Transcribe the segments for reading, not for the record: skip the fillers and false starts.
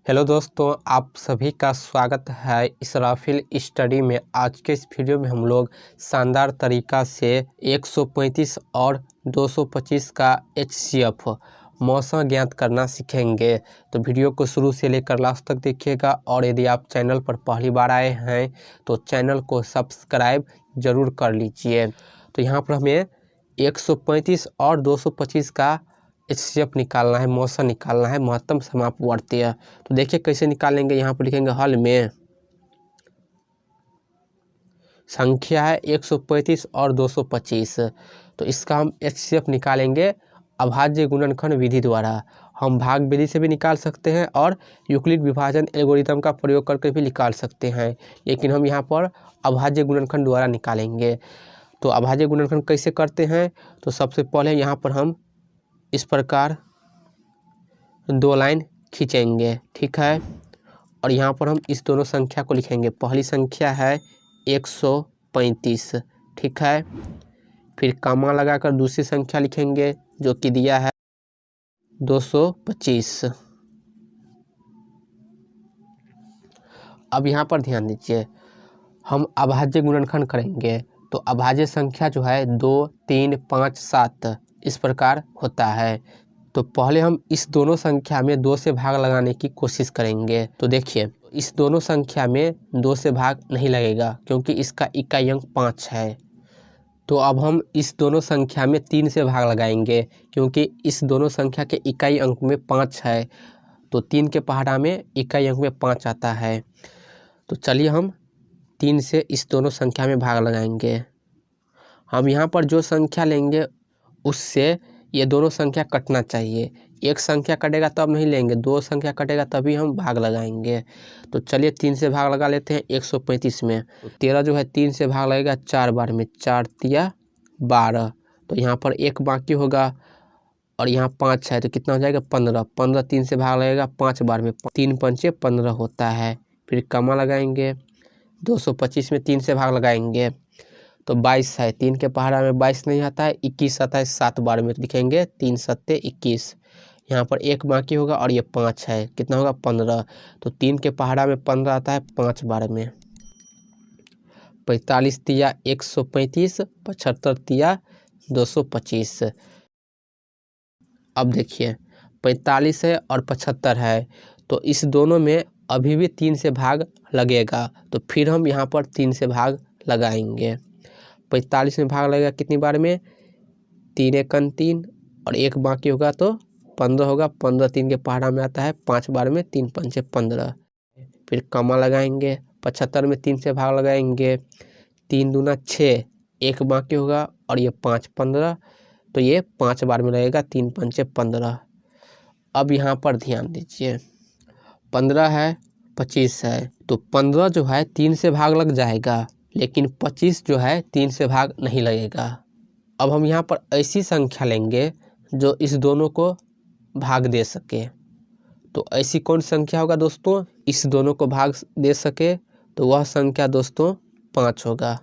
Hello दोस्तों, आप सभी का स्वागत है इसराफिल स्टडी में। आज के इस वीडियो में हम लोग शानदार तरीका से 135 और 225 का एचसीएफ मौसा ज्ञात करना सीखेंगे। तो वीडियो को शुरू से लेकर लास्ट तक देखिएगा और यदि आप चैनल पर पहली बार आए हैं तो चैनल को सब्सक्राइब जरूर कर लीजिए। तो यहाँ पर हमें 135 और 225 का एचसीएफ निकालना है, मौसा निकालना है, महत्तम समापवर्तीय। तो देखिए कैसे निकालेंगे। यहाँ पर लिखेंगे हल में संख्या है 135 और 225। तो इसका हम एचसीएफ निकालेंगे अभाज्य गुणनखंड विधि द्वारा। हम भाग विधि से भी निकाल सकते हैं और यूक्लिड विभाजन एल्गोरिथम का प्रयोग करके भी निकाल सकते हैं, लेकिन हम यहाँ पर अभाज्य गुणनखंड द्वारा निकालेंगे। तो अभाज्य गुणनखंड कैसे करते हैं, तो सबसे पहले यहाँ पर हम इस प्रकार दो लाइन खींचेंगे, ठीक है। और यहाँ पर हम इस दोनों संख्या को लिखेंगे। पहली संख्या है 135, ठीक है। फिर कॉमा लगाकर दूसरी संख्या लिखेंगे जो कि दिया है 225। अब यहाँ पर ध्यान दीजिए, हम अभाज्य गुणनखंड करेंगे तो अभाज्य संख्या जो है 2, 3, 5, 7 इस प्रकार होता है। तो पहले हम इस दोनों संख्या में 2 से भाग लगाने की कोशिश करेंगे। तो देखिए, इस दोनों संख्या में 2 से भाग नहीं लगेगा क्योंकि इसका इकाई अंक 5 है। तो अब हम इस दोनों संख्या में 3 से भाग लगाएंगे क्योंकि इस दोनों संख्या के इकाई अंक में 5 है। तो 3 के पहाड़ा में इकाई अंक में 5 आता है। तो चलिए हम 3 से इस दोनों संख्या में भाग लगाएंगे। हम यहाँ पर जो संख्या लेंगे उससे ये दोनों संख्या कटना चाहिए। एक संख्या कटेगा तब नहीं लेंगे, 2 संख्या कटेगा तभी हम भाग लगाएंगे। तो चलिए 3 से भाग लगा लेते हैं 135 में। तो 13 जो है 3 से भाग लगेगा 4 बार में, 4 तिया 12। तो यहाँ पर 1 बाकी होगा और यहाँ 5 है तो कितना हो जाएगा 15। 15 3 से भाग लगेगा 5 बार में, 3 पंचे 15 होता है। फिर कॉमा लगाएंगे, 225 में 3 से भाग लगाएंगे तो 22 है। 3 के पहाड़ा में 22 नहीं आता है, 21 आता है। 7 बार में लिखेंगे, 3 सत्ते 21। यहाँ पर 1 बाकी होगा और ये 5 है, कितना होगा 15। तो 3 के पहाड़ा में 15 आता है 5 बार में। 45 तिया 135, 75 तिया 225। अब देखिए 45 है और 75 है तो इस दोनों में अभी भी 3 से भाग लगेगा। तो फिर हम यहाँ पर 3 से भाग लगाएंगे। 45 में भाग लगेगा कितनी बार में, 3 एकन 3 और 1 बाकी होगा तो 15 होगा। 15 3 के पहाड़ा में आता है 5 बार में, 3 पंचे 15। फिर कॉमा लगाएंगे, 75 में 3 से भाग लगाएंगे, 3 दूना 6, 1 बाकी होगा और ये 5 15। तो ये 5 बार में लगेगा, 3 पंचे 15। अब यहाँ पर ध्यान दीजिए, 15 है 25 है तो 15 जो है 3 से भाग लग जाएगा, लेकिन 25 जो है 3 से भाग नहीं लगेगा। अब हम यहाँ पर ऐसी संख्या लेंगे जो इस दोनों को भाग दे सके। तो ऐसी कौन संख्या होगा दोस्तों, इस दोनों को भाग दे सके? तो वह संख्या दोस्तों 5 होगा।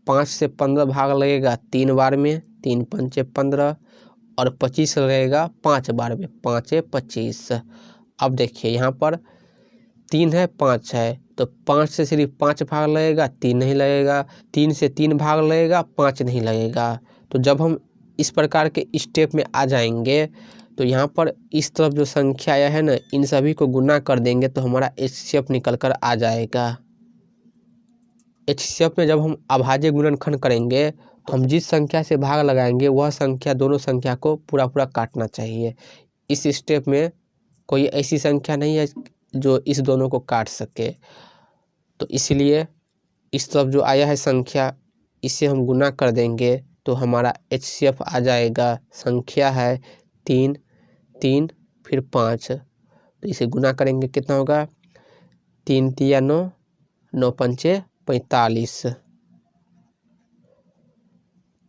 5 से 15 भाग लगेगा 3 बार में, 3 पंचे 15 और 25 लगेगा 5 बार में, 5 25। अब देखिए यहाँ पर 3 है 5 है तो 5 से सिर्फ 5 भाग लगेगा, 3 नहीं लगेगा। 3 से 3 भाग लगेगा, 5 नहीं लगेगा। तो जब हम इस प्रकार के स्टेप में आ जाएंगे तो यहाँ पर इस तरफ जो संख्या आया है ना, इन सभी को गुना कर देंगे तो हमारा एचसीएफ निकल कर आ जाएगा। एचसीएफ में जब हम अभाज्य गुणनखंड करेंगे तो हम जिस संख्या से भाग लगाएंगे वह संख्या दोनों संख्या को पूरा पूरा काटना चाहिए। इस स्टेप में कोई ऐसी संख्या नहीं है जो इस दोनों को काट सके। तो इसलिए इस तरफ जो आया है संख्या, इसे हम गुना कर देंगे तो हमारा एचसीएफ आ जाएगा। संख्या है 3 3 फिर 5, तो इसे गुना करेंगे कितना होगा, 3 तिया 9, 9 पंचे 45।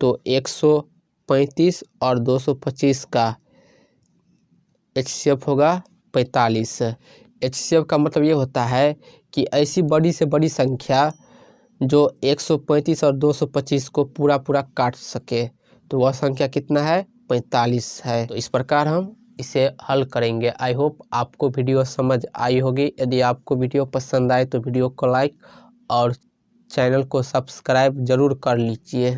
तो 135 और 225 का एचसीएफ होगा 45। एचसीएफ का मतलब ये होता है कि ऐसी बड़ी से बड़ी संख्या जो 135 और 225 को पूरा पूरा काट सके। तो वह संख्या कितना है, 45 है। तो इस प्रकार हम इसे हल करेंगे। आई होप आपको वीडियो समझ आई होगी। यदि आपको वीडियो पसंद आए तो वीडियो को लाइक और चैनल को सब्सक्राइब जरूर कर लीजिए।